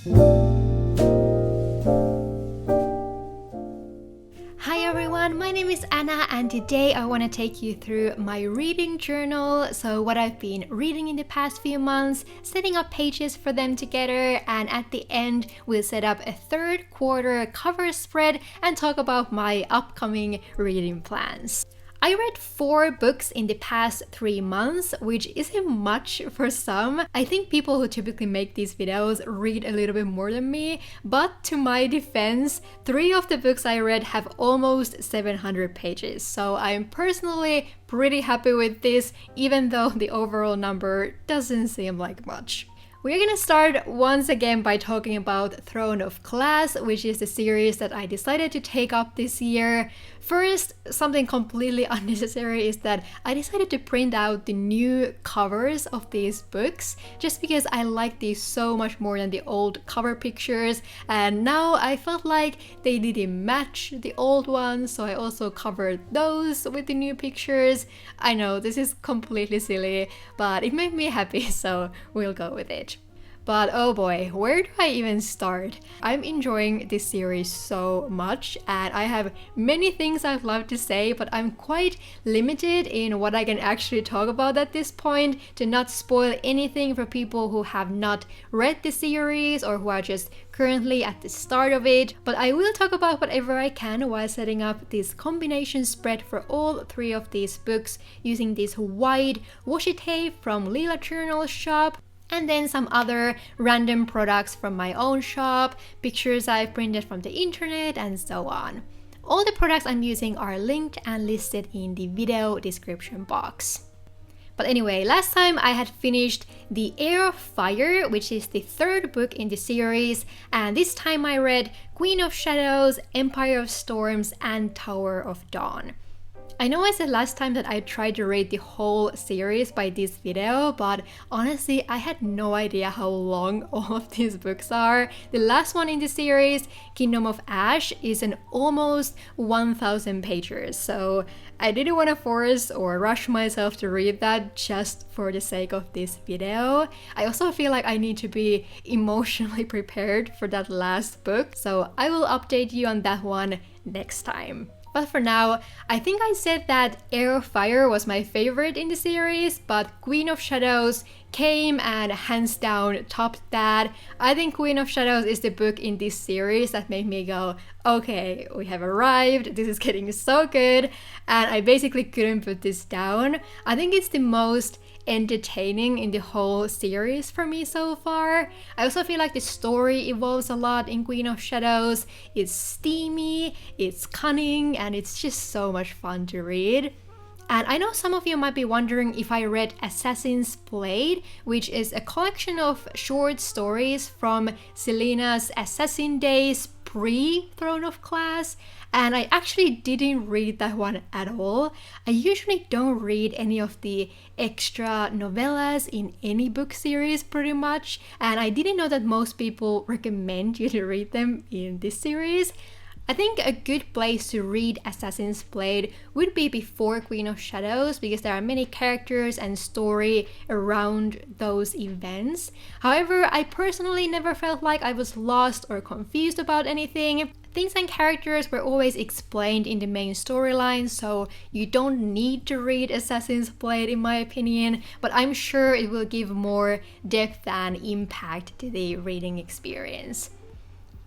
Hi everyone, my name is Anna and today I want to take you through my reading journal. So what I've been reading in the past few months, setting up pages for them together, and at the end we'll set up a third quarter cover spread and talk about my upcoming reading plans. I read 4 books in the past 3 months, which isn't much for some. I think people who typically make these videos read a little bit more than me, but to my defense, 3 of the books I read have almost 700 pages. So I'm personally pretty happy with this, even though the overall number doesn't seem like much. We're gonna start once again by talking about Throne of Glass, which is the series that I decided to take up this year. First, something completely unnecessary is that I decided to print out the new covers of these books just because I like these so much more than the old cover pictures, and now I felt like they didn't match the old ones, so I also covered those with the new pictures. I know this is completely silly, but it made me happy, so we'll go with it. But oh boy, where do I even start? I'm enjoying this series so much and I have many things I'd love to say, but I'm quite limited in what I can actually talk about at this point to not spoil anything for people who have not read the series or who are just currently at the start of it. But I will talk about whatever I can while setting up this combination spread for all 3 of these books using this white washi tape from Lila Journal shop, and then some other random products from my own shop, pictures I've printed from the internet, and so on. All the products I'm using are linked and listed in the video description box. But anyway, last time I had finished The Heir of Fire, which is the 3rd book in the series, and this time I read Queen of Shadows, Empire of Storms, and Tower of Dawn. I know I said last time that I tried to rate the whole series by this video, but honestly I had no idea how long all of these books are. The last one in the series, Kingdom of Ash, is an almost 1000 pages, so I didn't want to force or rush myself to read that just for the sake of this video. I also feel like I need to be emotionally prepared for that last book, so I will update you on that one next time. But for now, I think I said that Heir of Fire was my favorite in the series, but Queen of Shadows came and hands down topped that. I think Queen of Shadows is the book in this series that made me go, okay, we have arrived, this is getting so good, and I basically couldn't put this down. I think it's the most entertaining in the whole series for me so far. I also feel like the story evolves a lot in Queen of Shadows. It's steamy, it's cunning, and it's just so much fun to read. And I know some of you might be wondering if I read Assassin's Blade, which is a collection of short stories from Selena's assassin days pre-Throne of Glass, and I actually didn't read that one at all. I usually don't read any of the extra novellas in any book series pretty much, and I didn't know that most people recommend you to read them in this series. I think a good place to read Assassin's Blade would be before Queen of Shadows because there are many characters and story around those events. However, I personally never felt like I was lost or confused about anything. Things and characters were always explained in the main storyline, so you don't need to read Assassin's Blade in my opinion, but I'm sure it will give more depth and impact to the reading experience.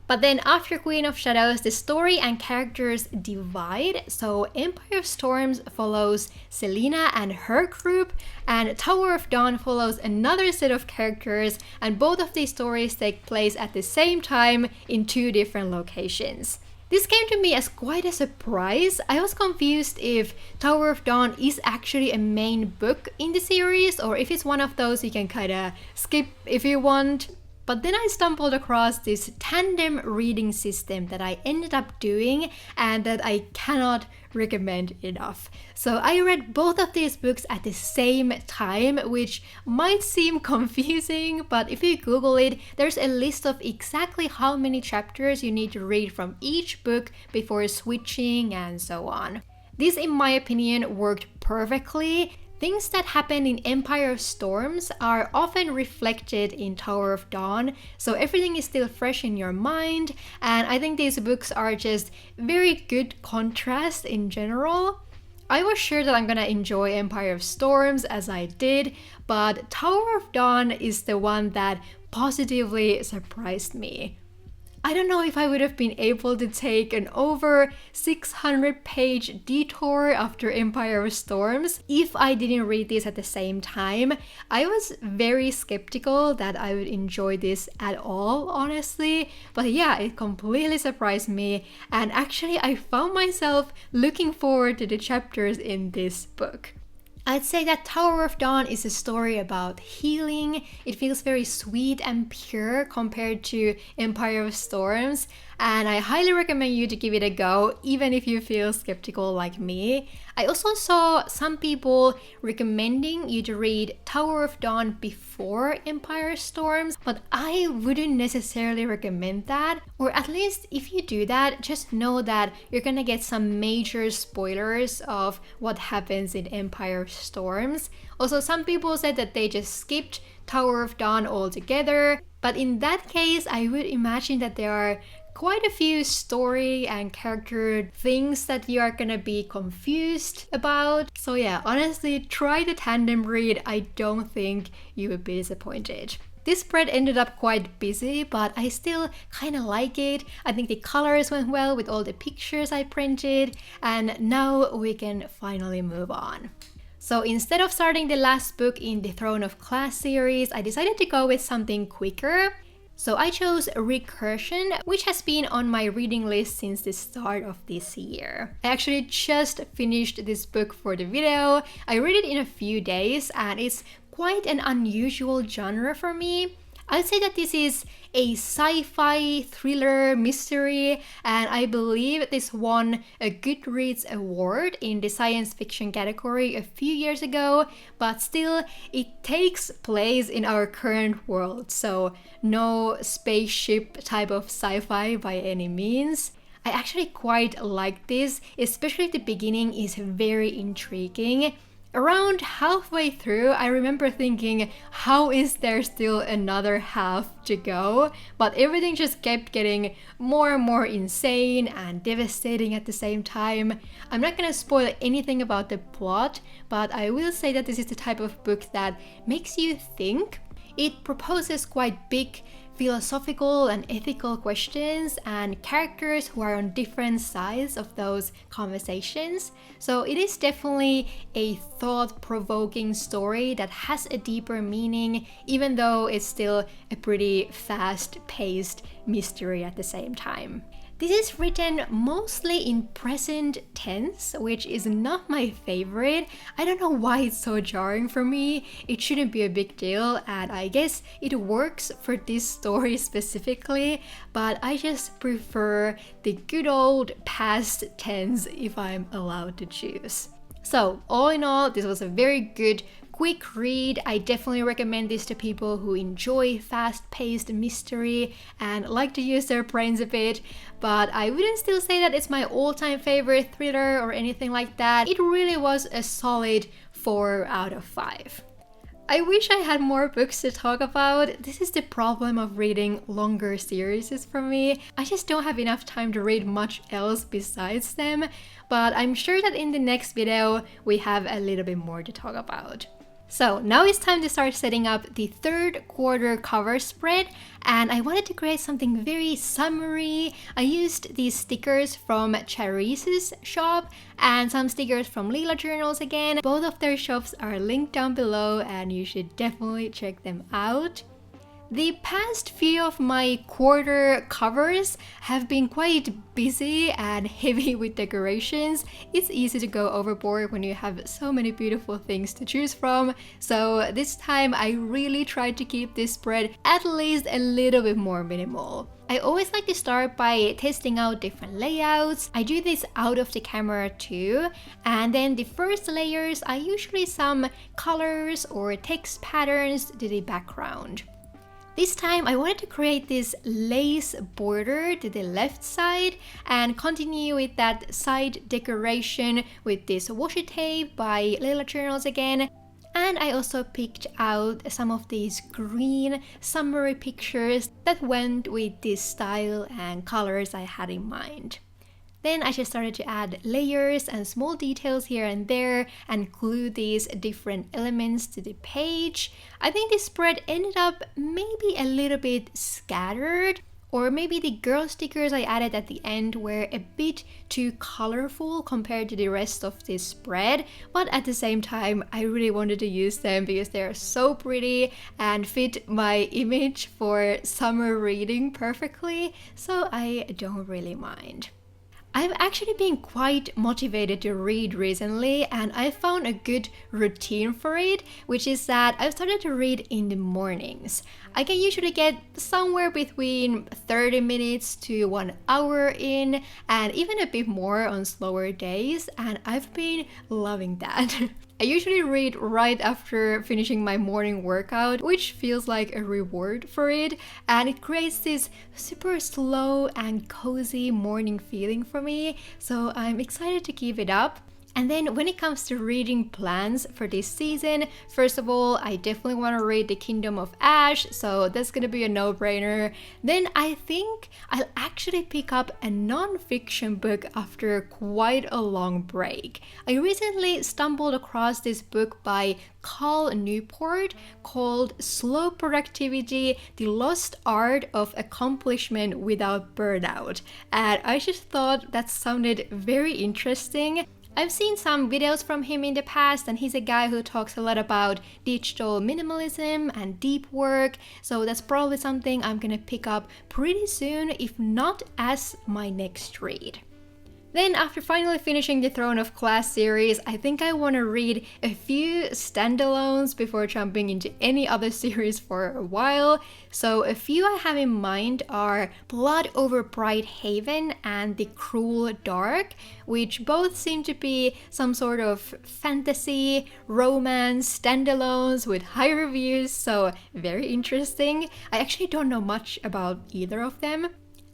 But then after Queen of Shadows, the story and characters divide. So Empire of Storms follows Selena and her group, and Tower of Dawn follows another set of characters, and both of these stories take place at the same time in 2 different locations. This came to me as quite a surprise. I was confused if Tower of Dawn is actually a main book in the series, or if it's one of those you can kinda skip if you want. But then I stumbled across this tandem reading system that I ended up doing and that I cannot recommend enough. So I read both of these books at the same time, which might seem confusing, but if you Google it, there's a list of exactly how many chapters you need to read from each book before switching and so on. This, in my opinion, worked perfectly. Things that happen in Empire of Storms are often reflected in Tower of Dawn, so everything is still fresh in your mind, and I think these books are just very good contrast in general. I was sure that I'm gonna enjoy Empire of Storms as I did, but Tower of Dawn is the one that positively surprised me. I don't know if I would have been able to take an over 600-page detour after Empire of Storms if I didn't read this at the same time. I was very skeptical that I would enjoy this at all, honestly. But yeah, it completely surprised me, and actually I found myself looking forward to the chapters in this book. I'd say that Tower of Dawn is a story about healing. It feels very sweet and pure compared to Empire of Storms, and I highly recommend you to give it a go, even if you feel skeptical like me. I also saw some people recommending you to read Tower of Dawn before Empire of Storms, but I wouldn't necessarily recommend that. Or at least if you do that, just know that you're gonna get some major spoilers of what happens in Empire of Storms. Also, some people said that they just skipped Tower of Dawn altogether, but in that case, I would imagine that there are quite a few story and character things that you are gonna be confused about. So yeah, honestly, try the tandem read. I don't think you would be disappointed. This spread ended up quite busy, but I still kind of like it. I think the colors went well with all the pictures I printed, and now we can finally move on. So instead of starting the last book in the Throne of Glass series, I decided to go with something quicker. So I chose Recursion, which has been on my reading list since the start of this year. I actually just finished this book for the video. I read it in a few days, and it's quite an unusual genre for me. I'd say that this is a sci-fi thriller mystery, and I believe this won a Goodreads award in the science fiction category a few years ago, but still it takes place in our current world, so no spaceship type of sci-fi by any means. I actually quite like this, especially the beginning is very intriguing. Around halfway through, I remember thinking, how is there still another half to go? But everything just kept getting more and more insane and devastating at the same time. I'm not gonna spoil anything about the plot, but I will say that this is the type of book that makes you think. It proposes quite big philosophical and ethical questions and characters who are on different sides of those conversations. So it is definitely a thought-provoking story that has a deeper meaning, even though it's still a pretty fast-paced mystery at the same time. This is written mostly in present tense, which is not my favorite. I don't know why it's so jarring for me. It shouldn't be a big deal, and I guess it works for this story specifically, but I just prefer the good old past tense if I'm allowed to choose. So, all in all, this was a very good quick read. I definitely recommend this to people who enjoy fast-paced mystery and like to use their brains a bit, but I wouldn't still say that it's my all-time favorite thriller or anything like that. It really was a solid 4 out of 5. I wish I had more books to talk about. This is the problem of reading longer series for me. I just don't have enough time to read much else besides them, but I'm sure that in the next video we have a little bit more to talk about. So now it's time to start setting up the third quarter cover spread, and I wanted to create something very summery. I used these stickers from Charis's shop and some stickers from Lila Journals again. Both of their shops are linked down below and you should definitely check them out. The past few of my quarter covers have been quite busy and heavy with decorations. It's easy to go overboard when you have so many beautiful things to choose from, so this time I really tried to keep this spread at least a little bit more minimal. I always like to start by testing out different layouts. I do this out of the camera too, and then the first layers are usually some colors or text patterns to the background. This time I wanted to create this lace border to the left side and continue with that side decoration with this washi tape by Layla Journals again. And I also picked out some of these green summery pictures that went with this style and colors I had in mind. Then I just started to add layers and small details here and there and glue these different elements to the page. I think this spread ended up maybe a little bit scattered, or maybe the girl stickers I added at the end were a bit too colorful compared to the rest of this spread, but at the same time I really wanted to use them because they're so pretty and fit my image for summer reading perfectly, so I don't really mind. I've actually been quite motivated to read recently, and I found a good routine for it, which is that I've started to read in the mornings. I can usually get somewhere between 30 minutes to 1 hour in, and even a bit more on slower days, and I've been loving that. I usually read right after finishing my morning workout, which feels like a reward for it, and it creates this super slow and cozy morning feeling for me, so I'm excited to keep it up. And then when it comes to reading plans for this season, first of all, I definitely want to read The Kingdom of Ash, so that's gonna be a no-brainer. Then I think I'll actually pick up a non-fiction book after quite a long break. I recently stumbled across this book by Newport called Slow Productivity: The Lost Art of Accomplishment Without Burnout, and I just thought that sounded very interesting. I've seen some videos from him in the past, and he's a guy who talks a lot about digital minimalism and deep work, so that's probably something I'm gonna pick up pretty soon, if not as my next read. Then after finally finishing the Throne of Glass series, I think I want to read a few standalones before jumping into any other series for a while. So a few I have in mind are Blood Over Bright Haven and The Cruel Dark, which both seem to be some sort of fantasy, romance, standalones with high reviews, so very interesting. I actually don't know much about either of them.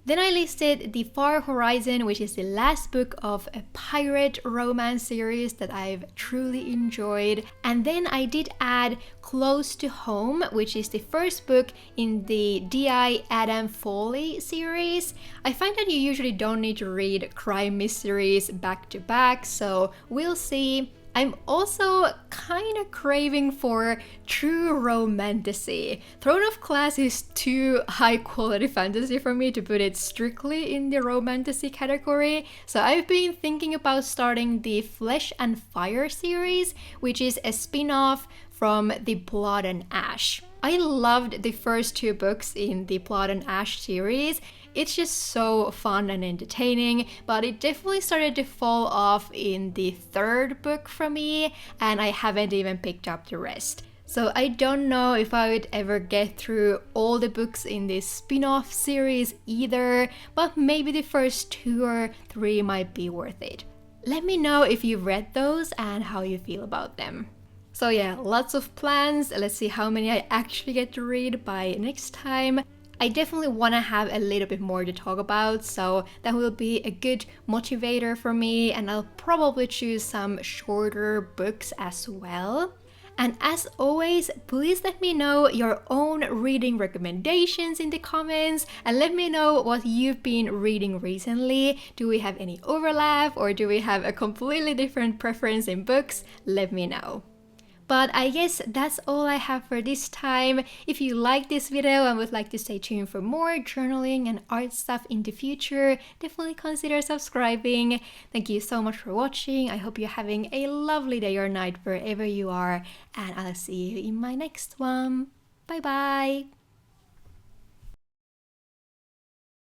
Then I listed The Far Horizon, which is the last book of a pirate romance series that I've truly enjoyed. And then I did add Close to Home, which is the first book in the D.I. Adam Foley series. I find that you usually don't need to read crime mysteries back to back, so we'll see. I'm also kind of craving for true romantasy. Throne of Glass is too high quality fantasy for me to put it strictly in the romantasy category, so I've been thinking about starting the Flesh and Fire series, which is a spin-off from the Blood and Ash. I loved the first two books in the Blood and Ash series. It's just so fun and entertaining, but it definitely started to fall off in the third book for me, and I haven't even picked up the rest. So I don't know if I would ever get through all the books in this spin-off series either, but maybe the first 2 or 3 might be worth it. Let me know if you've read those and how you feel about them. So yeah, lots of plans. Let's see how many I actually get to read by next time. I definitely want to have a little bit more to talk about, so that will be a good motivator for me, and I'll probably choose some shorter books as well. And as always, please let me know your own reading recommendations in the comments, and let me know what you've been reading recently. Do we have any overlap, or do we have a completely different preference in books? Let me know. But I guess that's all I have for this time. If you like this video and would like to stay tuned for more journaling and art stuff in the future, definitely consider subscribing. Thank you so much for watching. I hope you're having a lovely day or night wherever you are, and I'll see you in my next one. Bye bye!